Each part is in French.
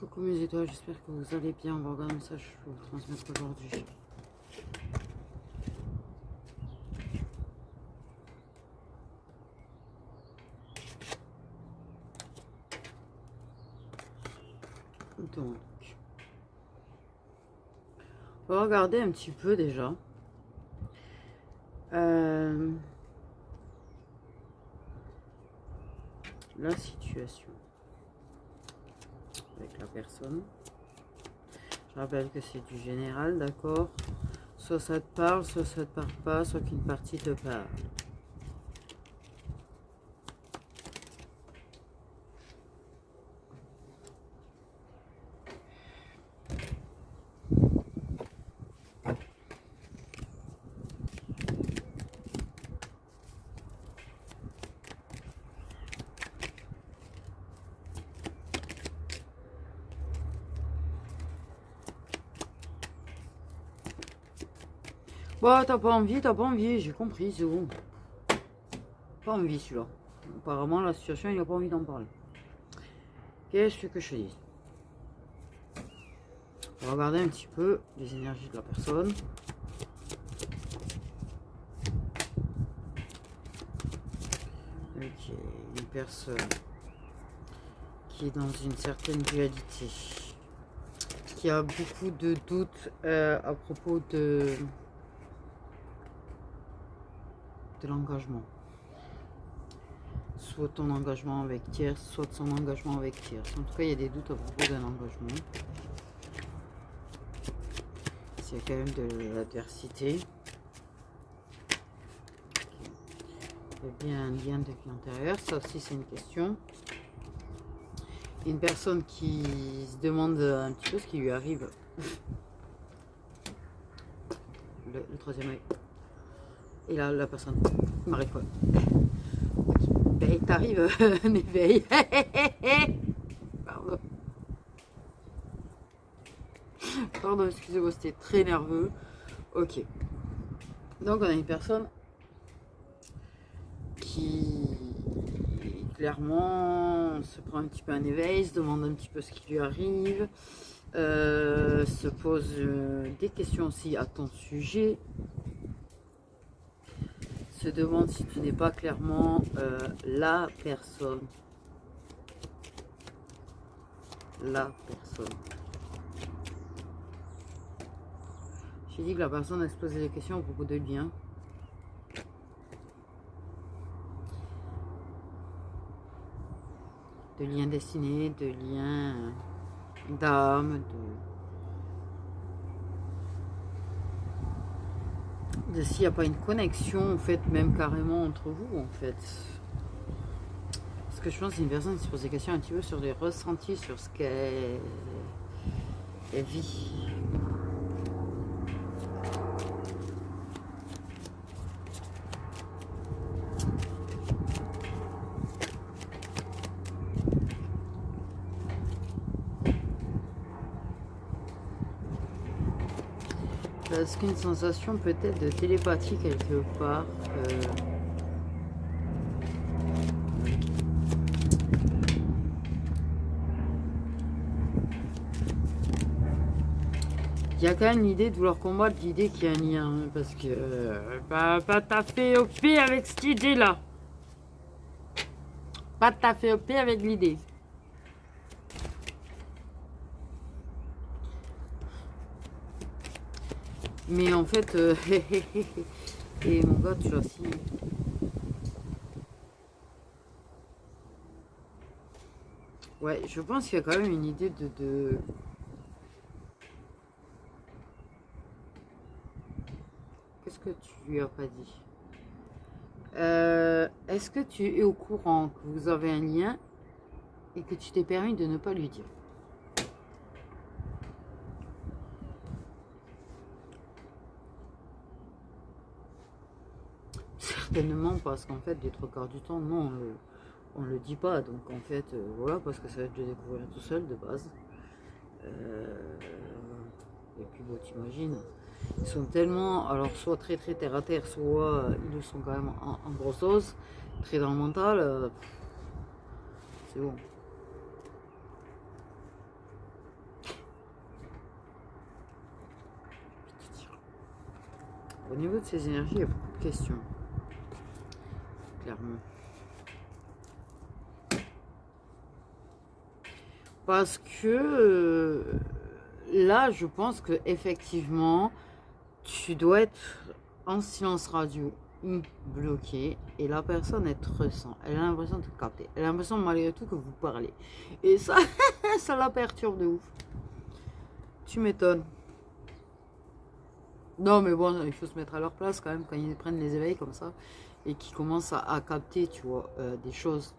Coucou mes étoiles, j'espère que vous allez bien. On va regarder un message que je vais vous transmettre aujourd'hui. Donc, on va regarder un petit peu déjà. La situation avec la personne. Je rappelle que c'est du général, d'accord? Soit ça te parle, soit ça te parle pas, soit qu'une partie te parle. Bon, t'as pas envie, j'ai compris, c'est bon. Pas envie celui-là. Apparemment, la situation, il n'a pas envie d'en parler. Qu'est-ce que je te dis? On va regarder un petit peu les énergies de la personne. Ok, une personne qui est dans une certaine dualité, qui a beaucoup de doutes à propos de l'engagement. Soit ton engagement avec tierce, soit son engagement avec tierce. En tout cas, il y a des doutes à propos d'un engagement. C'est quand même de l'adversité. Il y a bien un lien de vie antérieure, ça aussi c'est une question. Une personne qui se demande un petit peu ce qui lui arrive. Le troisième œil. Et là, la personne m'arrive pas. Ben, t'arrives un éveil. Pardon. Pardon, excusez-moi, c'était très nerveux. Ok. Donc, on a une personne qui clairement se prend un petit peu un éveil, se demande un petit peu ce qui lui arrive, se pose des questions aussi à ton sujet, se demande si tu n'es pas clairement la personne. La personne. J'ai dit que la personne a se posé des questions à propos de liens. De liens destinés, de liens d'âme, de s'il n'y a pas une connexion en fait, même carrément entre vous en fait. Parce que je pense que c'est une personne qui se pose des questions un petit peu sur les ressentis, sur ce qu'elle vit. Parce qu'une sensation peut-être de télépathie quelque part. Il y a quand même l'idée de vouloir combattre l'idée qu'il y a un lien. Hein, parce que pas t'as fait OP avec cette idée-là. Pas t'as fait OP avec l'idée. Mais en fait, et mon gars, tu vois, si. Ouais, je pense qu'il y a quand même une idée de... Qu'est-ce que tu lui as pas dit? Est-ce que tu es au courant que vous avez un lien et que tu t'es permis de ne pas lui dire? Certainement parce qu'en fait, les trois quarts du temps, non, on le dit pas. Donc en fait, voilà, parce que ça va être de découvrir tout seul de base. Et puis bon, t'imagines, ils sont tellement, alors soit très très terre à terre, soit ils le sont quand même en grosse dose, très dans le mental, c'est bon. Au niveau de ces énergies, il y a beaucoup de questions. Clairement. Parce que là, je pense que effectivement, tu dois être en silence radio ou bloqué. Et la personne, elle te ressent. Elle a l'impression de te capter. Elle a l'impression malgré tout que vous parlez. Et ça, ça la perturbe de ouf. Tu m'étonnes. Non, mais bon, il faut se mettre à leur place quand même quand ils prennent les éveils comme ça. Et qu'ils commencent à capter, tu vois, des choses.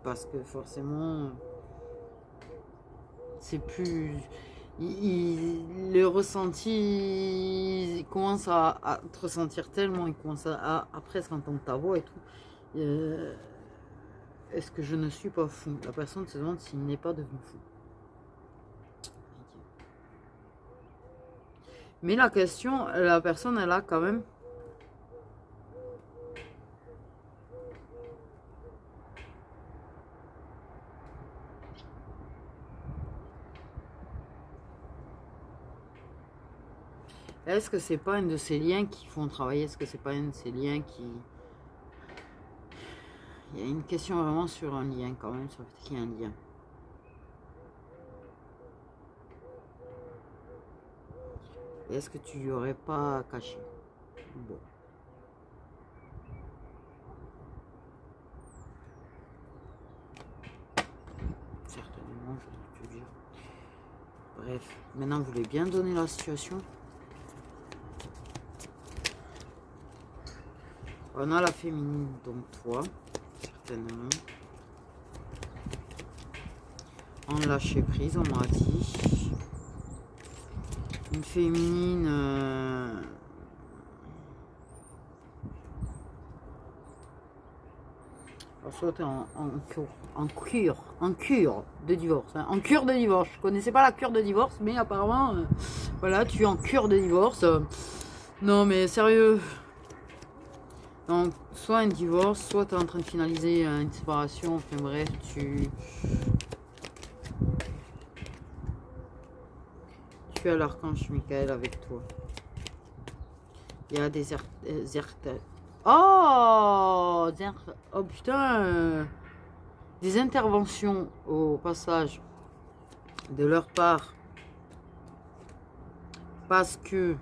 Parce que forcément, c'est plus... le ressenti, il commence à te ressentir tellement, il commence à presque entendre ta voix et tout. Est-ce que je ne suis pas fou? La personne se demande s'il n'est pas devenu fou. Mais la question, la personne, elle a quand même... Est-ce que c'est pas un de ces liens qui font travailler? Est-ce que c'est pas un de ces liens qui... Il y a une question vraiment sur un lien quand même, sur le fait qu'il y a un lien. Est-ce que tu lui aurais pas caché? Bon. Certainement, je vais te dire. Bref, maintenant vous voulez bien donner la situation. On a la féminine, donc toi, certainement. En lâcher prise, on m'a dit. Une féminine... soit t'es en cure de divorce. Hein. En cure de divorce. Je connaissais pas la cure de divorce, mais apparemment, voilà, tu es en cure de divorce. Non, mais sérieux. Donc, soit un divorce, soit tu es en train de finaliser une séparation. Enfin bref, tu as l'archange Michael avec toi. Il y a des oh putain, des interventions au passage de leur part. Parce que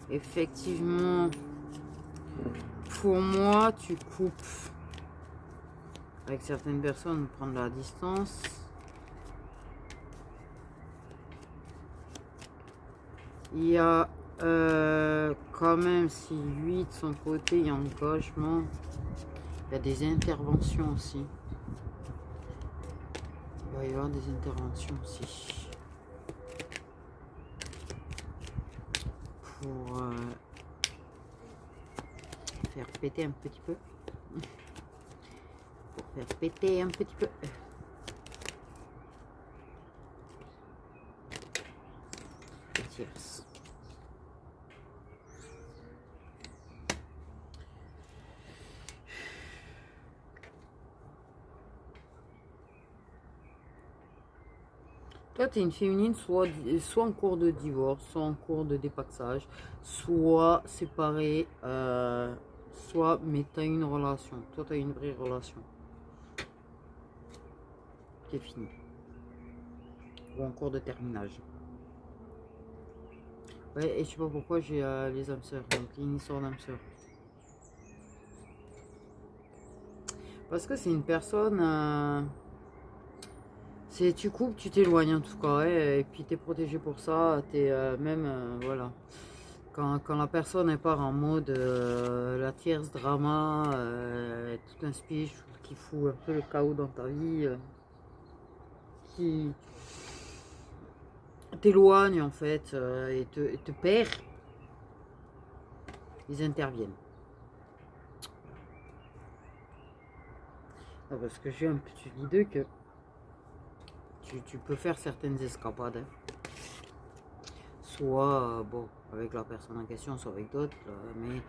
effectivement, pour moi, tu coupes avec certaines personnes, prendre la distance. Il y a quand même, si lui de son côté, il y a engagement, il y a des interventions aussi. Il va y avoir des interventions aussi. Pour faire péter un petit peu. Pour faire péter un petit peu. Tierce. Toi, tu es une féminine, soit en cours de divorce, soit en cours de dépaxage, soit séparée, soit, mais tu as une relation. Toi, tu as une vraie relation. Qui est finie. Ou en cours de terminage. Ouais, et je sais pas pourquoi j'ai les âmes sœurs. Donc, une histoire d'âme sœur. Parce que c'est une personne... tu coupes, tu t'éloignes en tout cas, ouais, et puis tu es protégé pour ça, tu es même, voilà. Quand la personne elle part en mode la tierce drama, tout un speech qui fout un peu le chaos dans ta vie, qui t'éloigne en fait et te perd, ils interviennent. Ah, parce que j'ai un petit idée que tu peux faire certaines escapades. Hein. Soit bon avec la personne en question, soit avec d'autres, mais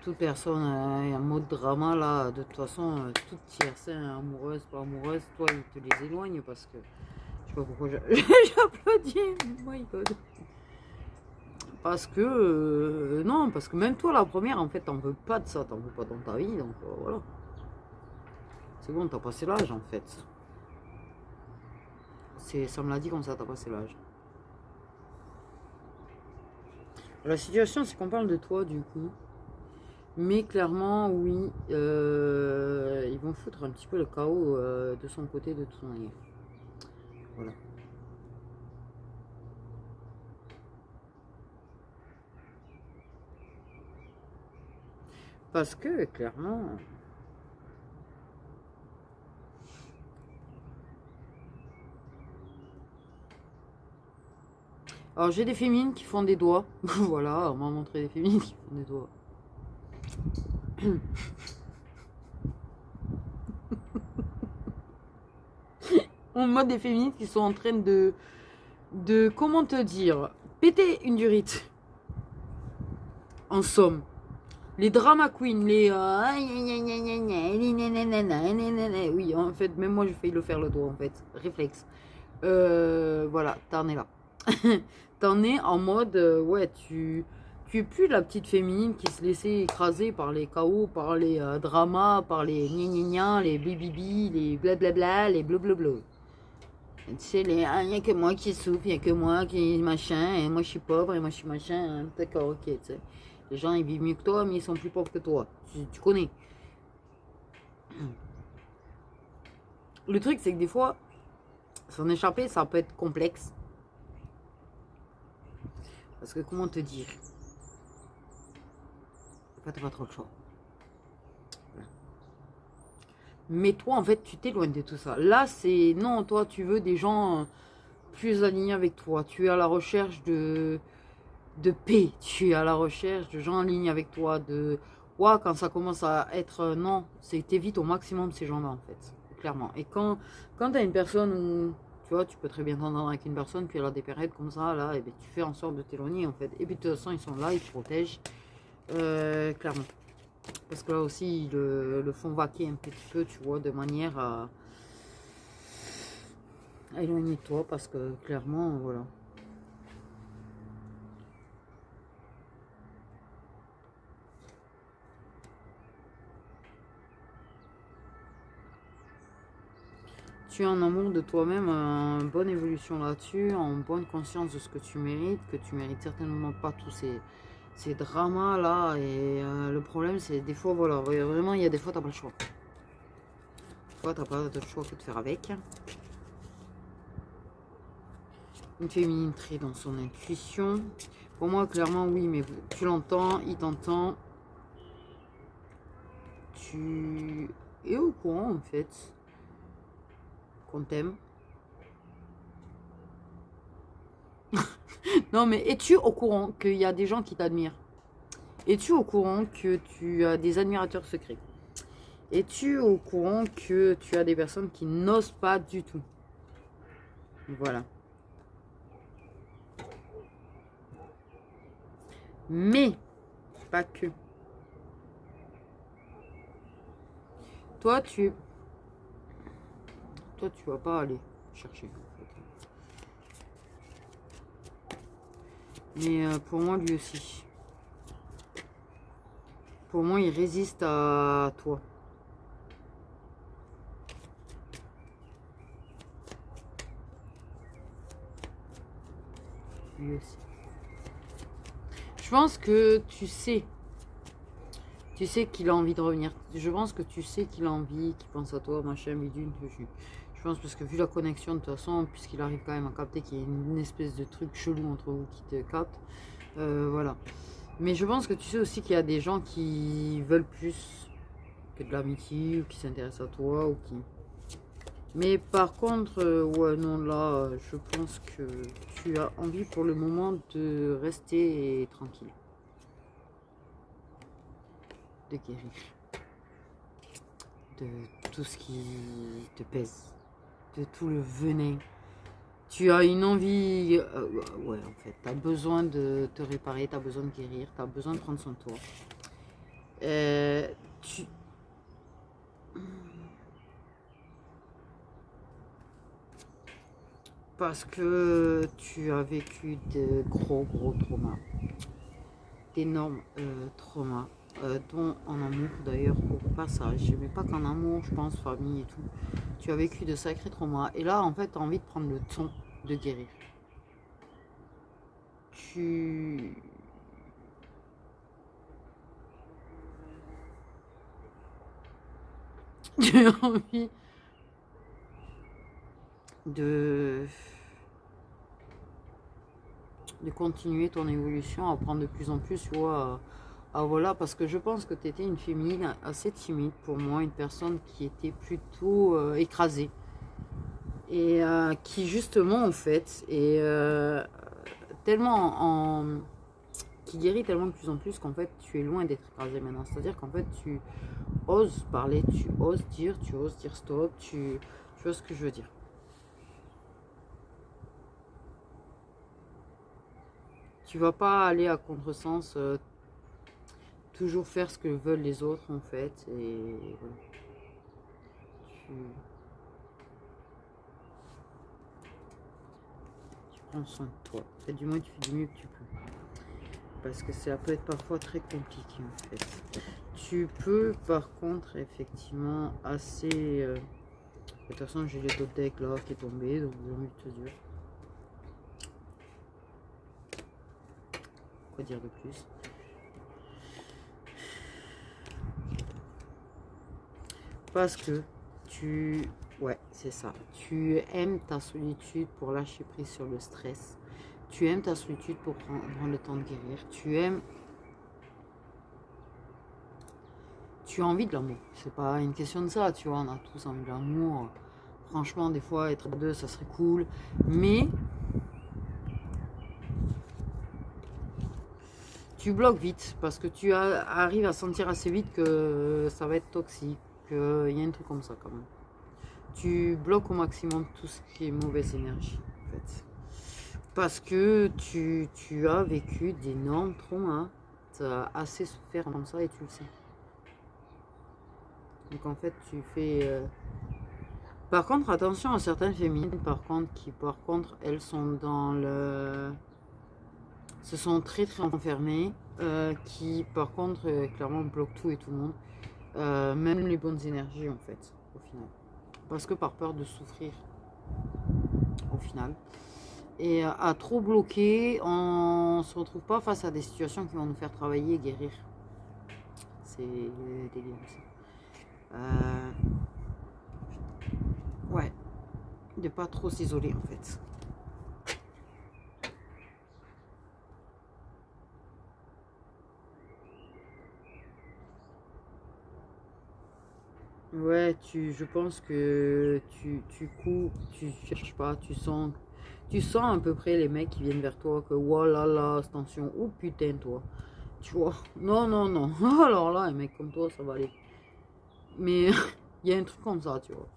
toute personne en mode drama, là, de toute façon, toute tierce, amoureuse, pas amoureuse, toi, il te les éloigne parce que, je sais pas pourquoi j'applaudis, oh my god. Parce que, non, parce que même toi, la première, en fait, t'en veux pas de ça, t'en veux pas dans ta vie, donc voilà. C'est bon, t'as passé l'âge, en fait. Ça me l'a dit comme ça, t'as passé l'âge. La situation, c'est qu'on parle de toi, du coup. Mais clairement, oui, ils vont foutre un petit peu le chaos de son côté, de toute manière. Voilà. Parce que, clairement... Alors, j'ai des féminines qui font des doigts. Voilà, on m'a montré des féminines qui font des doigts. On mode des féministes qui sont en train de comment te dire, péter une durite. En somme. Les drama queens, oui, en fait, même moi j'ai failli le faire le doigt, en fait. Réflexe. Voilà, t'en es là. T'en es en mode, ouais, tu es plus la petite féminine qui se laissait écraser par les chaos, par les dramas, par les gna les bibibi, les blablabla, les blablabla. Tu sais, il n'y a que moi qui souffre, il n'y a que moi qui machin, et moi je suis pauvre, et moi je suis machin, d'accord, ok, tu sais. Les gens ils vivent mieux que toi, mais ils sont plus pauvres que toi. Tu connais. Le truc, c'est que des fois, s'en échapper, ça peut être complexe. Parce que comment te dire? T'as pas trop le choix. Voilà. Mais toi, en fait, tu t'éloignes de tout ça. Là, c'est... Non, toi, tu veux des gens plus alignés avec toi. Tu es à la recherche de paix. Tu es à la recherche de gens alignés avec toi. De... Ouais, quand ça commence à être... non, c'est t'évites au maximum ces gens-là, en fait. Clairement. Et quand tu as une personne où... Tu vois, tu peux très bien t'entendre avec une personne, puis elle a des périodes comme ça, là, et bien tu fais en sorte de t'éloigner, en fait. Et puis de toute façon, ils sont là, ils te protègent. Clairement. Parce que là aussi, ils le font vaquer un petit peu, tu vois, de manière à éloigner de toi, parce que clairement, voilà. Tu as un amour de toi-même, une bonne évolution là-dessus, en bonne conscience de ce que tu mérites certainement pas tous ces dramas là. Et le problème, c'est des fois, voilà, vraiment, il y a des fois, t'as pas le choix. Des fois, t'as pas le choix que de faire avec. Une féminine très dans son intuition. Pour moi, clairement, oui, mais tu l'entends, il t'entend. Tu es au courant, en fait, qu'on t'aime. Non, mais es-tu au courant qu'il y a des gens qui t'admirent? Es-tu au courant que tu as des admirateurs secrets? Es-tu au courant que tu as des personnes qui n'osent pas du tout? Voilà. Mais, pas que. Toi, tu vas pas aller chercher. Mais pour moi, lui aussi. Pour moi, il résiste à toi. Lui aussi. Je pense que tu sais. Tu sais qu'il a envie de revenir. Je pense que tu sais qu'il a envie, qu'il pense à toi, machin, bidule. Je pense parce que vu la connexion, de toute façon, puisqu'il arrive quand même à capter qu'il y a une espèce de truc chelou entre vous qui te capte. Voilà. Mais je pense que tu sais aussi qu'il y a des gens qui veulent plus que de l'amitié, ou qui s'intéressent à toi, ou qui... Mais par contre, ouais, non, là, je pense que tu as envie pour le moment de rester tranquille. De guérir. De tout ce qui te pèse. De tout le venin. Tu as une envie... ouais, en fait, tu as besoin de te réparer, tu as besoin de guérir, tu as besoin de prendre soin de toi. Tu... Parce que tu as vécu de gros traumas, d'énormes traumas, dont en amour d'ailleurs au passage, mais pas qu'en amour, je pense, famille et tout. Tu as vécu de sacrés traumas et là en fait tu as envie de prendre le temps de guérir. Tu as envie de continuer ton évolution, à prendre de plus en plus, tu vois, voilà, parce que je pense que tu étais une féminine assez timide pour moi, une personne qui était plutôt écrasée et qui justement en fait est tellement qui guérit tellement de plus en plus qu'en fait tu es loin d'être écrasée maintenant, c'est à dire qu'en fait tu oses parler, tu oses dire stop, tu vois ce que je veux dire. Tu vas pas aller à contresens, toujours faire ce que veulent les autres en fait. Et voilà. Tu prends soin de toi. Et du moins tu fais du mieux que tu peux. Parce que ça peut être parfois très compliqué en fait. Tu peux par contre effectivement assez... de toute façon j'ai le top deck là qui est tombé, donc j'ai envie de te dire. Quoi dire de plus? Parce que tu... Ouais, c'est ça. Tu aimes ta solitude pour lâcher prise sur le stress. Tu aimes ta solitude pour prendre le temps de guérir. Tu aimes... Tu as envie de l'amour. C'est pas une question de ça, tu vois. On a tous envie de l'amour. Franchement, des fois, être à deux, ça serait cool. Mais... tu bloques vite parce que tu arrives à sentir assez vite que ça va être toxique, qu'il y a un truc comme ça quand même. Tu bloques au maximum tout ce qui est mauvaise énergie en fait. Parce que tu as vécu d'énormes traumas, tu as assez souffert comme ça et tu le sais. Donc en fait tu fais... Par contre attention à certaines féminines par contre elles sont dans le... se sont très enfermées, qui par contre clairement bloquent tout et tout le monde, même les bonnes énergies en fait au final, parce que par peur de souffrir au final, et à trop bloquer on se retrouve pas face à des situations qui vont nous faire travailler et guérir. C'est délire aussi. Ouais, de pas trop s'isoler en fait. Ouais, je pense que tu coupes, tu cherches pas, tu sens à peu près les mecs qui viennent vers toi que oh là là, attention, oh putain toi, tu vois, non, non, non, alors là, un mec comme toi, ça va aller. Mais il y a un truc comme ça, tu vois.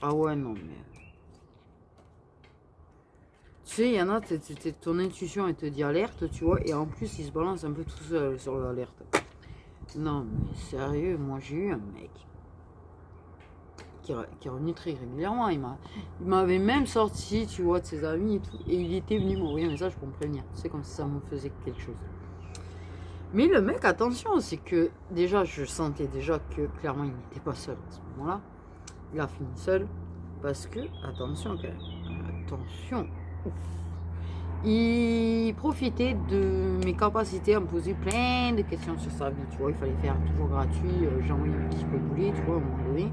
Ah ouais, non, mais... Tu sais, il y en a, ton intuition, elle te dit alerte, tu vois, et en plus, il se balance un peu tout seul sur l'alerte. Non, mais sérieux, moi j'ai eu un mec qui est revenu très régulièrement. Il m'avait même sorti, tu vois, de ses amis et tout. Et il était venu m'envoyer un message pour me prévenir. C'est comme si ça me faisait quelque chose. Mais le mec, attention, c'est que déjà, je sentais déjà que clairement, il n'était pas seul à ce moment-là. Il a fini seul. Parce que, attention, attention. Il profitait de mes capacités à me poser plein de questions sur sa vie, tu vois, il fallait faire toujours gratuit, j'ai envoyé un petit peu bouler, tu vois, à un moment donné.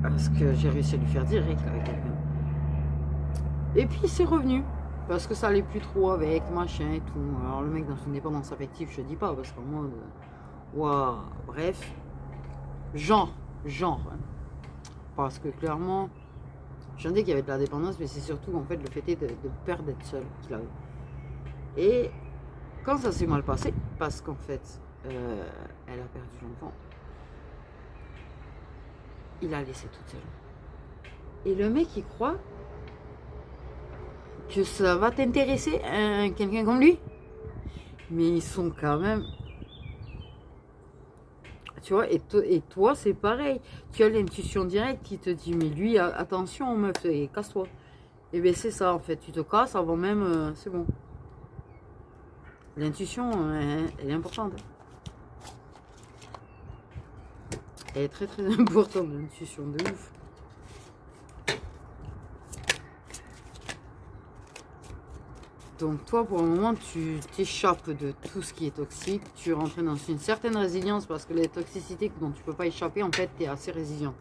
Parce que j'ai réussi à lui faire direct avec quelqu'un. Et puis c'est revenu, parce que ça allait plus trop avec, machin et tout. Alors le mec dans une dépendance affective, je dis pas, parce qu'en mode... Waouh, bref. Genre, hein. Parce que clairement... Je dis qu'il y avait de la dépendance, mais c'est surtout en fait le fait de peur d'être seul qu'il avait. Et quand ça s'est mal passé, parce qu'en fait, elle a perdu l'enfant, il l'a laissée toute seule. Et le mec, il croit que ça va t'intéresser, quelqu'un comme lui. Mais ils sont quand même... Tu vois, et toi, c'est pareil. Tu as l'intuition directe qui te dit, mais lui, attention, meuf, et casse-toi. Et bien, c'est ça, en fait. Tu te casses avant même... c'est bon. L'intuition, elle est importante. Elle est très, très importante, l'intuition, de ouf. Donc toi, pour le moment, tu t'échappes de tout ce qui est toxique. Tu rentres dans une certaine résilience parce que les toxicités dont tu ne peux pas échapper, en fait, tu es assez résilient.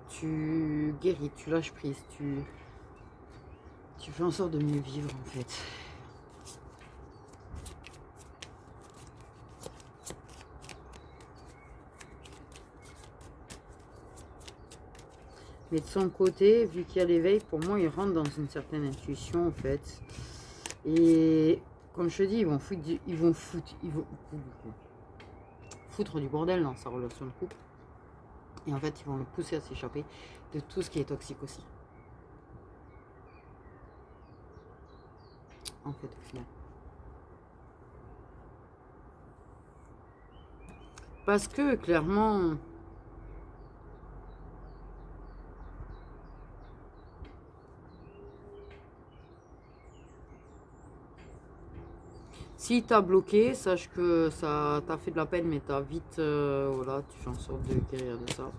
Tu guéris, tu lâches prise, tu fais en sorte de mieux vivre, en fait. Mais de son côté, vu qu'il y a l'éveil, pour moi, il rentre dans une certaine intuition, en fait. Et comme je te dis, ils vont foutre du bordel dans sa relation de couple. Et en fait, ils vont le pousser à s'échapper de tout ce qui est toxique aussi. En fait, au final. Parce que, clairement... Si t'as bloqué, sache que ça t'a fait de la peine, mais t'as vite... voilà, tu fais en sorte de guérir de ça.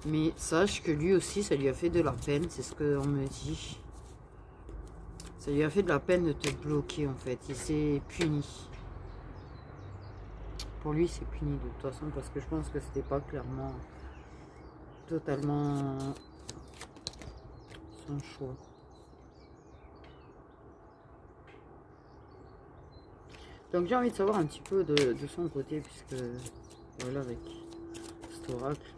Mais sache que lui aussi, ça lui a fait de la peine, c'est ce qu'on me dit. Ça lui a fait de la peine de te bloquer, en fait. Il s'est puni. Pour lui, c'est puni de toute façon, parce que je pense que c'était pas clairement... totalement... son choix. Donc j'ai envie de savoir un petit peu de son côté, puisque... voilà, avec cet oracle.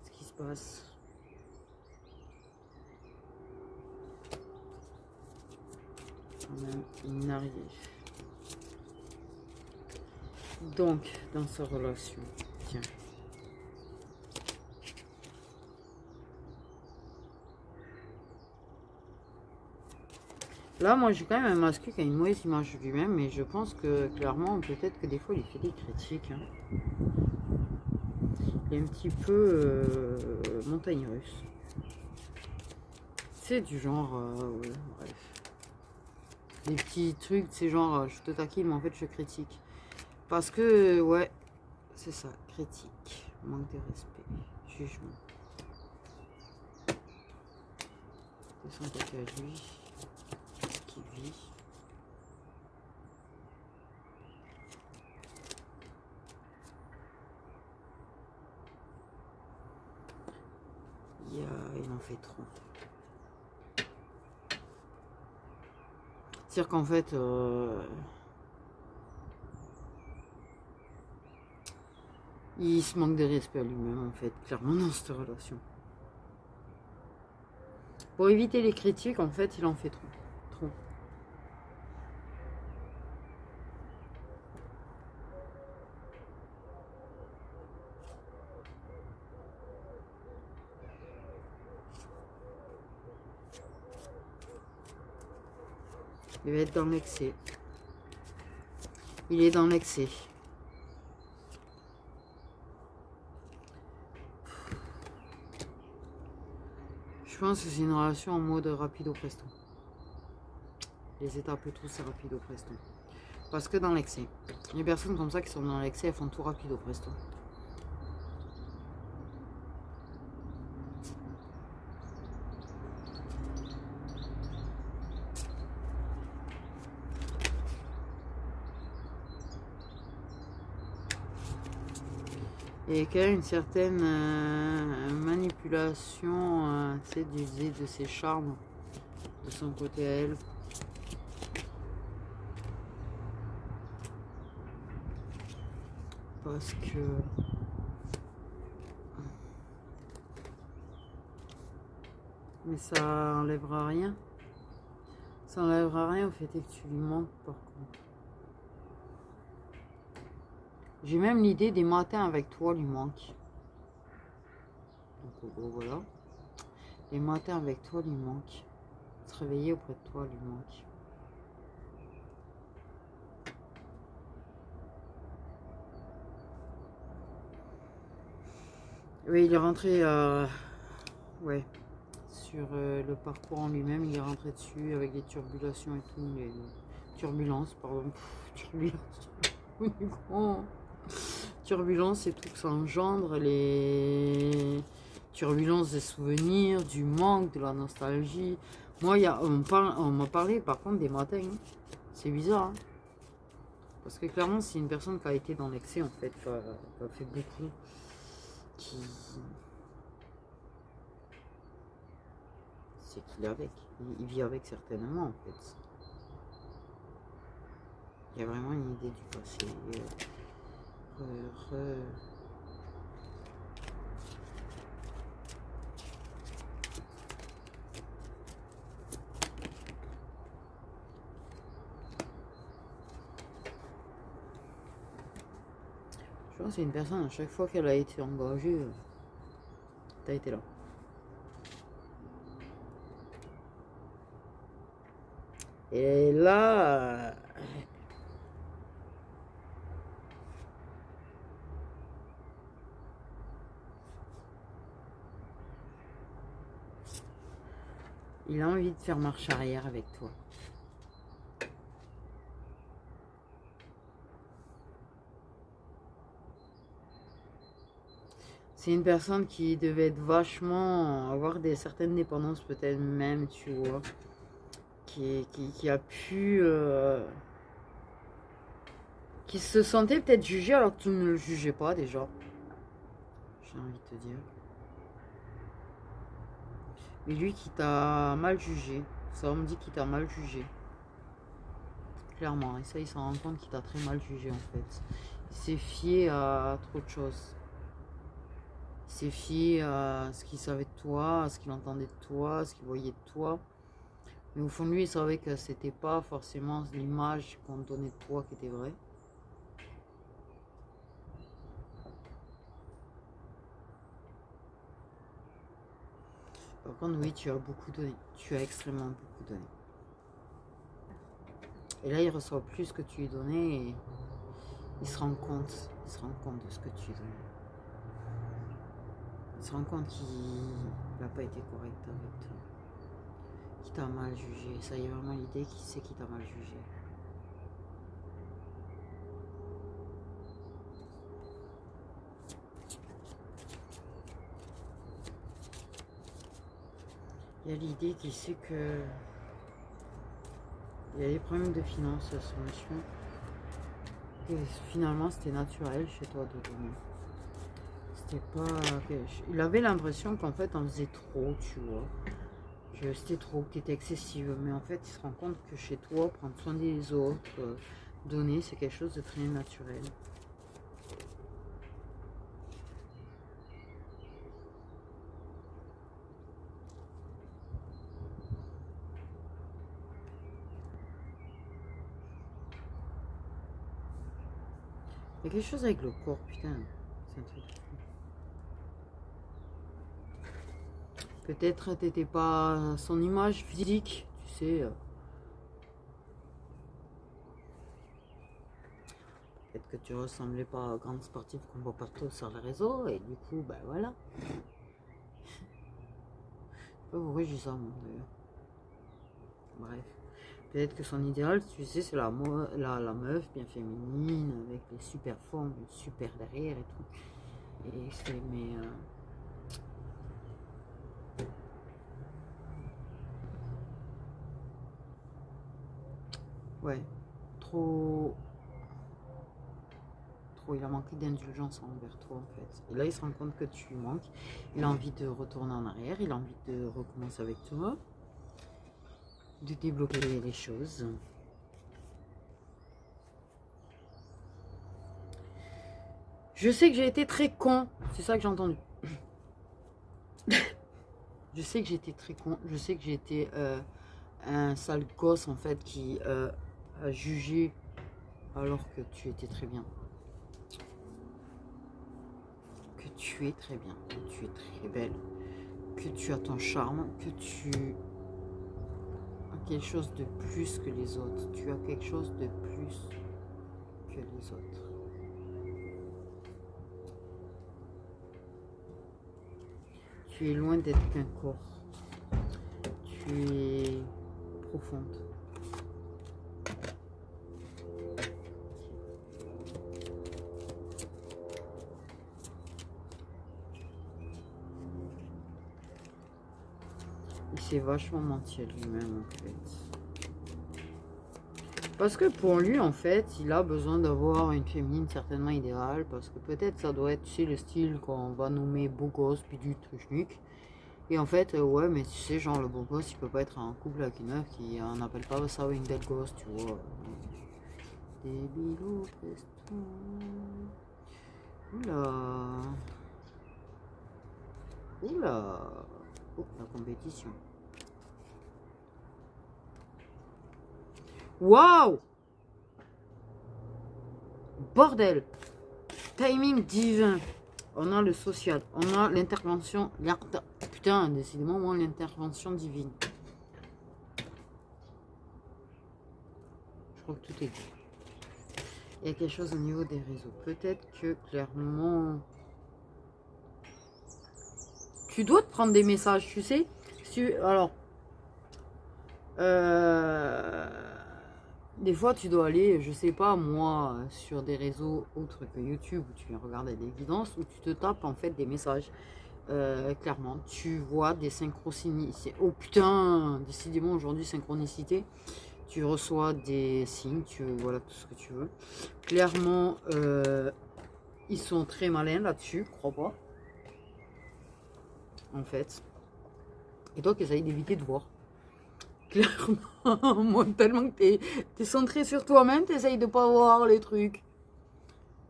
Ce qui se passe... Il n'arrive. Donc, dans sa relation, tiens. Là, moi, j'ai quand même un masculin qui a une mauvaise image de lui-même, mais je pense que, clairement, peut-être que des fois, il fait des critiques. Hein. Il est un petit peu montagne russe. C'est du genre, ouais, bref. Des petits trucs, c'est genre, je te taquine, mais en fait, je critique. Parce que, ouais, c'est ça, critique, manque de respect, jugement. De son côté à lui, qui vit. Il en fait trop. C'est-à-dire qu'en fait, il se manque de respect à lui-même, en fait, clairement, dans cette relation. Pour éviter les critiques, en fait, il en fait trop. Trop. Il va être dans l'excès. Il est dans l'excès. Je pense que c'est une relation en mode rapido presto. Les étapes et tout, c'est rapido presto. Parce que dans l'excès. Les personnes comme ça qui sont dans l'excès, elles font tout rapido presto. Et qu'il y a une certaine manipulation, de ses charmes, de son côté à elle. Parce que... mais ça enlèvera rien. Ça enlèvera rien au fait que tu lui manques par contre. J'ai même l'idée des matins avec toi lui manque. Donc voilà. Les matins avec toi lui manque. Se réveiller auprès de toi lui manque. Oui, il est rentré ouais, sur le parcours en lui-même, il est rentré dessus avec les turbulations et tout, les turbulences, pardon, turbulences, turbulences et tout que ça engendre, les turbulences des souvenirs, du manque, de la nostalgie. Moi, on m'a parlé par contre des matins, hein. C'est bizarre, hein. Parce que clairement, c'est une personne qui a été dans l'excès en fait, qui a fait beaucoup, qui... C'est qu'il est avec, il vit avec certainement en fait. Il y a vraiment une idée du passé. Je pense que c'est une personne, à chaque fois qu'elle a été engagée, t'as été là. Et là, il a envie de faire marche arrière avec toi. C'est une personne qui devait être vachement, avoir certaines dépendances peut-être même, tu vois, qui a pu, qui se sentait peut-être jugé alors que tu ne le jugeais pas déjà. J'ai envie de te dire. Mais lui qui t'a mal jugé, ça on me dit qu'il t'a mal jugé. Clairement, et ça il s'en rend compte qu'il t'a très mal jugé en fait. Il s'est fié à trop de choses. Il s'est fié à ce qu'il savait de toi, à ce qu'il entendait de toi, à ce qu'il voyait de toi. Mais au fond de lui, il savait que c'était pas forcément l'image qu'on donnait de toi qui était vraie. Par contre, oui, tu as beaucoup donné. Tu as extrêmement beaucoup donné. Et là, il reçoit plus que tu lui donnais et il se rend compte. Il se rend compte de ce que tu lui donnais. Il se rend compte qu'il n'a pas été correct avec toi. Qu'il t'a mal jugé. Ça y est vraiment l'idée qu'il sait qu'il t'a mal jugé. Il y a l'idée qu'il sait que il y a des problèmes de finances à son monsieur. Et finalement, c'était naturel chez toi de donner. C'était pas... Il avait l'impression qu'en fait, on faisait trop, tu vois. C'était trop, que tu étais excessive. Mais en fait, il se rend compte que chez toi, prendre soin des autres, donner, c'est quelque chose de très naturel. Il y a quelque chose avec le corps, putain. C'est un truc. Peut-être t'étais pas son image physique, tu sais. Peut-être que tu ressemblais pas à grande sportive qu'on voit partout sur les réseaux. Et du coup, ben voilà. Je sais pas pourquoi je dis ça, moi, d'ailleurs. Bref. Peut-être que son idéal, tu sais, c'est la meuf bien féminine, avec les super formes, super derrière et tout. Et c'est, mais... ouais, trop... il a manqué d'indulgence envers toi, en fait. Et là, il se rend compte que tu lui manques. Il a envie de retourner en arrière, il a envie de recommencer avec toi. De débloquer les choses. Je sais que j'ai été très con. C'est ça que j'ai entendu. Je sais que j'ai été très con. Je sais que j'ai été un sale gosse en fait qui a jugé alors que tu étais très bien. Que tu es très bien. Que tu es très belle. Que tu as ton charme. Que tu as quelque chose de plus que les autres. Tu as quelque chose de plus que les autres. Tu es loin d'être qu'un corps. Tu es profonde. Il s'est vachement menti à lui-même en fait. Parce que pour lui, en fait, il a besoin d'avoir une féminine certainement idéale. Parce que peut-être ça doit être, tu sais, le style qu'on va nommer beau gosse, puis du truc. Et en fait, ouais, mais tu sais, genre le beau gosse, il peut pas être en couple avec une meuf qui n'appelle pas ça une belle gosse, tu vois. Des bilots, peston. Oula. Oula. Oh, la compétition. Waouh! Bordel! Timing divin. On a le social. On a l'intervention. Putain, décidément, moi, l'intervention divine. Je crois que tout est dit. Il y a quelque chose au niveau des réseaux. Peut-être que, clairement... Tu dois te prendre des messages, tu sais. Alors... Des fois, tu dois aller, je sais pas, moi, sur des réseaux autres que YouTube, où tu viens regarder des guidances, où tu te tapes, en fait, des messages. Clairement, tu vois des synchronicités. Oh putain, décidément, aujourd'hui, synchronicité. Tu reçois des signes, voilà, tout ce que tu veux. Clairement, ils sont très malins là-dessus, crois pas. En fait. Et toi qui essayes d'éviter de voir. Clairement, moi, tellement que t'es centré sur toi-même, t'essayes de pas voir les trucs.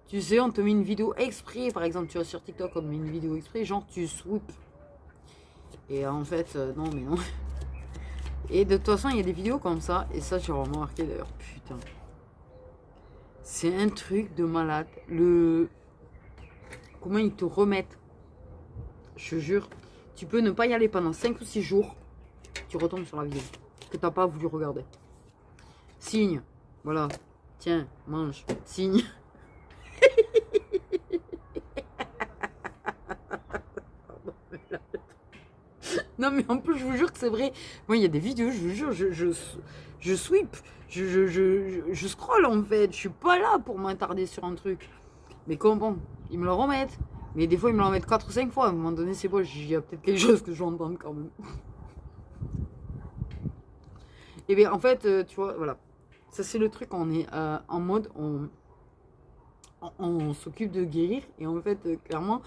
Tu sais, on te met une vidéo exprès, par exemple, tu vois sur TikTok, on te met une vidéo exprès, genre tu sweeps. Et en fait, non, mais non. Et de toute façon, il y a des vidéos comme ça, et ça, j'ai vraiment marqué d'ailleurs, putain. C'est un truc de malade. Comment ils te remettent. Je te jure, tu peux ne pas y aller pendant 5 ou 6 jours, tu retombes sur la vidéo que t'as pas voulu regarder. Signe, voilà, tiens, mange, signe. Non mais en plus je vous jure que c'est vrai. Moi il y a des vidéos, je vous jure, je sweep, je scroll en fait. Je suis pas là pour m'attarder sur un truc. Mais comment ils me le remettent. Mais des fois ils me le remettent 4 ou 5 fois. À un moment donné c'est bon, il y a peut-être quelque chose que je vais entendre quand même. Et bien en fait, tu vois, voilà. Ça c'est le truc, on est en mode, on s'occupe de guérir. Et en fait, clairement,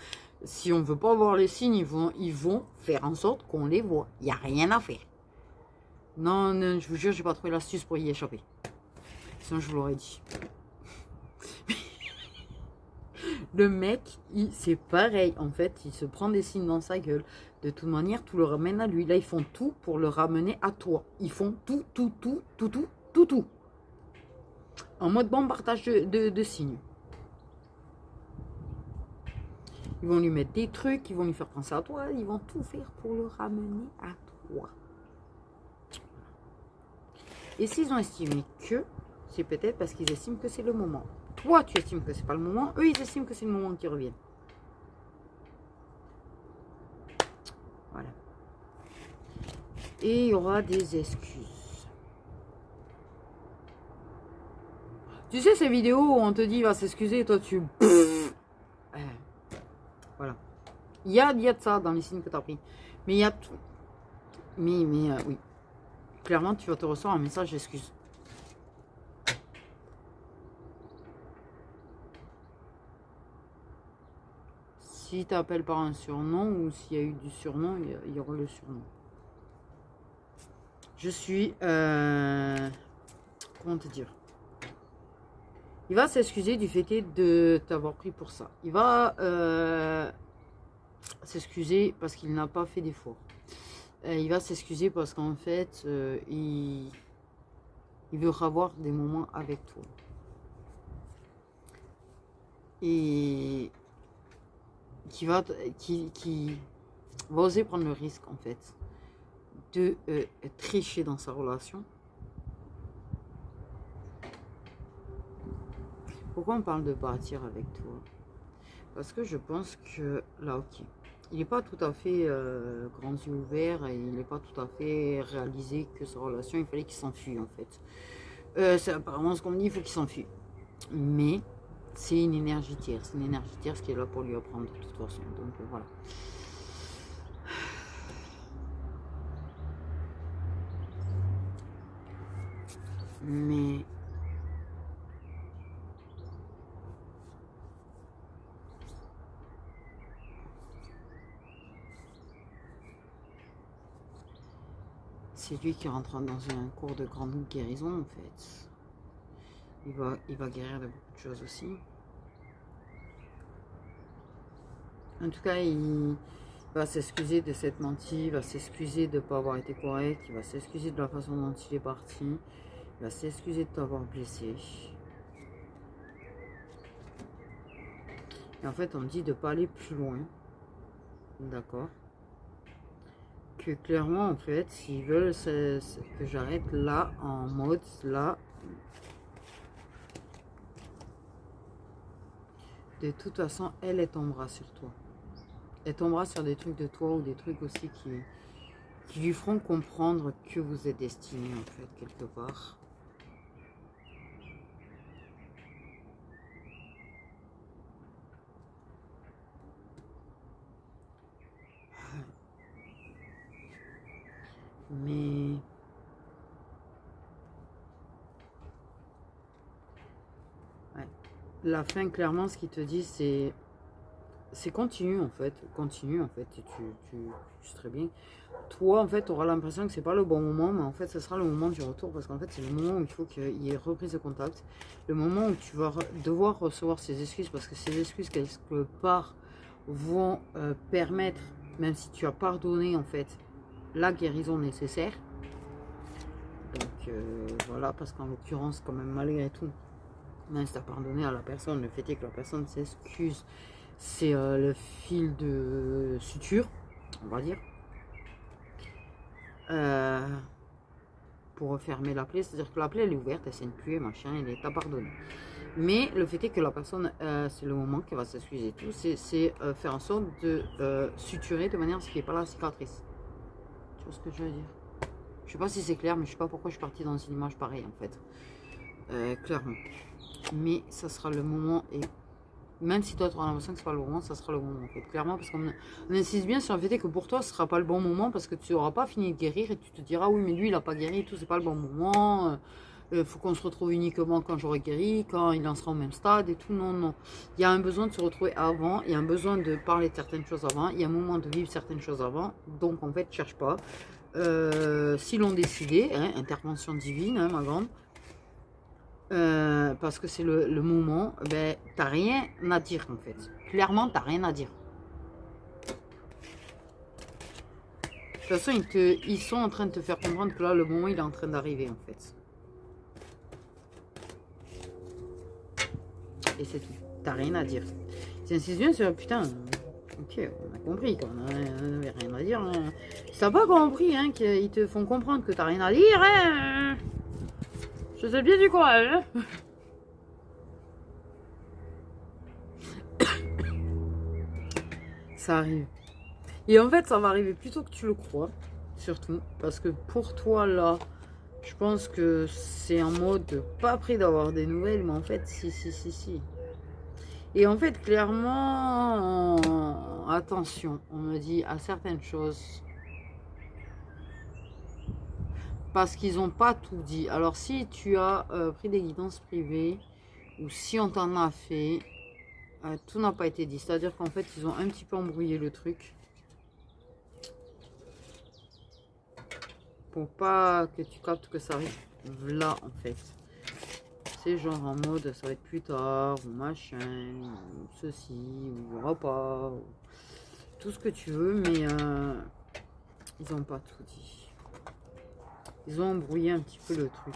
si on veut pas voir les signes, ils vont faire en sorte qu'on les voit. Il n'y a rien à faire. Non, non, je vous jure, j'ai pas trouvé l'astuce pour y échapper. Sinon, je vous l'aurais dit. Le mec, c'est pareil. En fait, il se prend des signes dans sa gueule. De toute manière, tout le ramène à lui. Là, ils font tout pour le ramener à toi. Ils font tout. En mode bombardage de signes. Ils vont lui mettre des trucs, ils vont lui faire penser à toi, ils vont tout faire pour le ramener à toi. Et s'ils ont estimé que, c'est peut-être parce qu'ils estiment que c'est le moment. Toi, tu estimes que c'est pas le moment, eux, ils estiment que c'est le moment qu'ils reviennent. Voilà. Et il y aura des excuses. Tu sais, ces vidéos où on te dit, il va s'excuser, et toi, tu... Voilà. Il y a de ça dans les signes que tu as pris. Mais il y a tout. Mais oui. Clairement, tu vas te recevoir un message d'excuse. Si tu appelles par un surnom ou s'il y a eu du surnom, il y aura le surnom. Je suis... comment te dire? Il va s'excuser du fait de t'avoir pris pour ça. Il va s'excuser parce qu'il n'a pas fait d'effort. Il va s'excuser parce qu'en fait, il veut avoir des moments avec toi. Et qui va oser prendre le risque, en fait, de tricher dans sa relation. Pourquoi on parle de partir avec toi? Parce que je pense que, là, ok, il n'est pas tout à fait grands yeux ouverts et il n'est pas tout à fait réalisé que sa relation, il fallait qu'il s'enfuit en fait. C'est apparemment ce qu'on me dit, il faut qu'il s'enfuit. Mais c'est une énergie tierce, ce qui est là pour lui apprendre de toute façon. Donc voilà. Mais c'est lui qui rentre dans un cours de grande guérison en fait. Il va guérir de beaucoup de choses aussi. En tout cas, il va s'excuser de s'être menti, il va s'excuser de ne pas avoir été correct, il va s'excuser de la façon dont il est parti, il va s'excuser de t'avoir blessé. Et en fait, on me dit de ne pas aller plus loin. D'accord? Que clairement, en fait, s'ils veulent que j'arrête là, en mode, là, de toute façon, elle tombera sur toi. Elle tombera sur des trucs de toi ou des trucs aussi qui lui feront comprendre que vous êtes destinés, en fait, quelque part. Mais ouais. La fin, clairement, ce qu'il te dit, c'est continue en fait. Continue en fait. Et tu sais très bien. Toi, en fait, tu auras l'impression que c'est pas le bon moment, mais en fait, ce sera le moment du retour parce qu'en fait, c'est le moment où il faut qu'il y ait reprise de contact. Le moment où tu vas devoir recevoir ces excuses parce que ces excuses, quelque part, vont permettre, même si tu as pardonné en fait, la guérison nécessaire. Donc voilà, parce qu'en l'occurrence, quand même, malgré tout, même si tu as pardonné à la personne, le fait est que la personne s'excuse, c'est le fil de suture, on va dire, pour refermer la plaie. C'est-à-dire que la plaie, elle est ouverte, elle saigne plus, machin, elle est à pardonner. Mais le fait est que la personne, c'est le moment qu'elle va s'excuser et tout, c'est faire en sorte de suturer de manière à ce qu'il n'y ait pas la cicatrice. Tu vois ce que je veux dire? Je sais pas si c'est clair, mais je sais pas pourquoi je suis partie dans une image pareille en fait. Clairement. Mais ça sera le moment, et même si toi tu auras l'impression que c'est pas le moment, ça sera le moment en fait. Clairement, parce qu'on insiste bien sur le fait que pour toi ce sera pas le bon moment parce que tu n'auras pas fini de guérir et tu te diras oui mais lui il a pas guéri et tout, c'est pas le bon moment. Faut qu'on se retrouve uniquement quand j'aurai guéri, quand il en sera au même stade et tout. Non, non. Il y a un besoin de se retrouver avant, il y a un besoin de parler de certaines choses avant, il y a un moment de vivre certaines choses avant. Donc en fait, cherche pas. S'ils l'ont décidé, hein, intervention divine, hein, ma grande, parce que c'est le moment, ben, t'as rien à dire en fait. Clairement, t'as rien à dire. De toute façon, ils sont en train de te faire comprendre que là, le moment, il est en train d'arriver en fait. Et c'est tout. T'as rien à dire. Ils insistent bien sur putain. Ok, on a compris qu'on n'avait rien à dire. Hein. Si t'as pas compris, hein, qu'ils te font comprendre que t'as rien à dire, hein, je sais bien du courage. Hein. Ça arrive. Et en fait, ça va arriver plus tôt que tu le crois, surtout. Parce que pour toi, là, je pense que c'est en mode pas prêt d'avoir des nouvelles, mais en fait, si. Et en fait, clairement, attention, on me dit à certaines choses, parce qu'ils n'ont pas tout dit. Alors, si tu as pris des guidances privées, ou si on t'en a fait, tout n'a pas été dit. C'est-à-dire qu'en fait, ils ont un petit peu embrouillé le truc. Pour pas que tu captes que ça arrive là, en fait. C'est genre en mode, ça va être plus tard, ou machin, ou ceci, ou repas, ou tout ce que tu veux, mais ils n'ont pas tout dit. Ils ont embrouillé un petit peu le truc.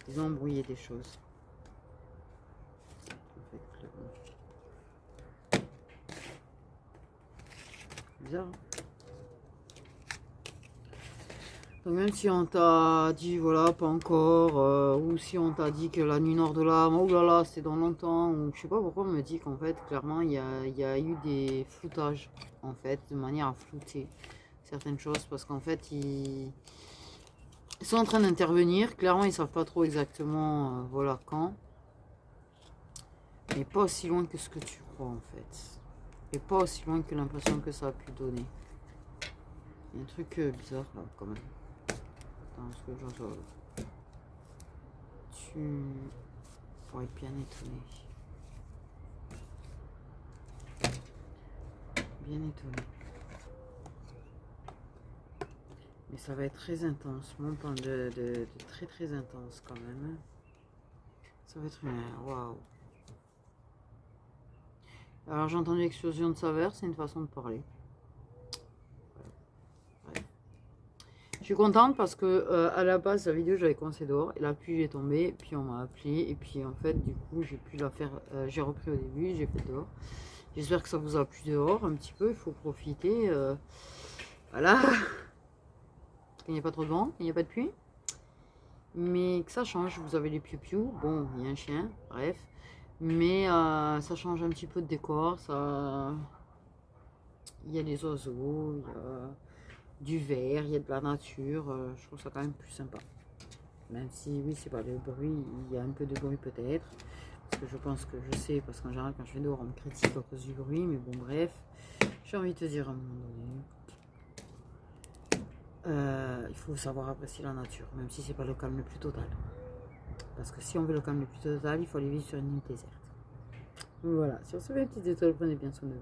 Ils ont embrouillé des choses. En fait, clairement. Bizarre. Hein. Donc même si on t'a dit, voilà, pas encore, ou si on t'a dit que la nuit nord de l'âme, oh là là, c'était dans longtemps, ou je sais pas pourquoi on me dit qu'en fait, clairement, il y a eu des floutages, en fait, de manière à flouter certaines choses, parce qu'en fait, ils sont en train d'intervenir, clairement, ils savent pas trop exactement, voilà, quand, mais pas aussi loin que ce que tu crois, en fait, et pas aussi loin que l'impression que ça a pu donner. Il y a un truc bizarre, là, quand même. Attends, est-ce que j'en vois? Tu pourrais être bien étonné. Bien étonné. Mais ça va être très intense. Moi, on parle de très très intense quand même. Ça va être une... Waouh. Alors j'ai entendu explosion de saveur, c'est une façon de parler. Ouais. Je suis contente parce que à la base la vidéo j'avais commencé dehors et la pluie est tombée, puis on m'a appelé et puis en fait du coup j'ai pu la faire, j'ai repris au début, j'ai fait dehors. J'espère que ça vous a plu dehors un petit peu, il faut profiter. Voilà. Il n'y a pas trop de vent, il n'y a pas de pluie. Mais que ça change, vous avez les piou-piou, bon, il y a un chien, bref. Mais ça change un petit peu de décor, ça... Il y a les oiseaux, il y a du vert, il y a de la nature, je trouve ça quand même plus sympa. Même si, oui, c'est pas le bruit, il y a un peu de bruit peut-être. Parce que je pense que je sais, parce qu'en général, quand je vais dehors, on me critique à cause du bruit, mais bon, bref. J'ai envie de te dire à un moment donné, il faut savoir apprécier la nature, même si c'est pas le calme le plus total. Parce que si on veut le calme le plus total, il faut aller vivre sur une île déserte. Voilà, sur ce, mes petites étoiles, prenez bien soin de vous.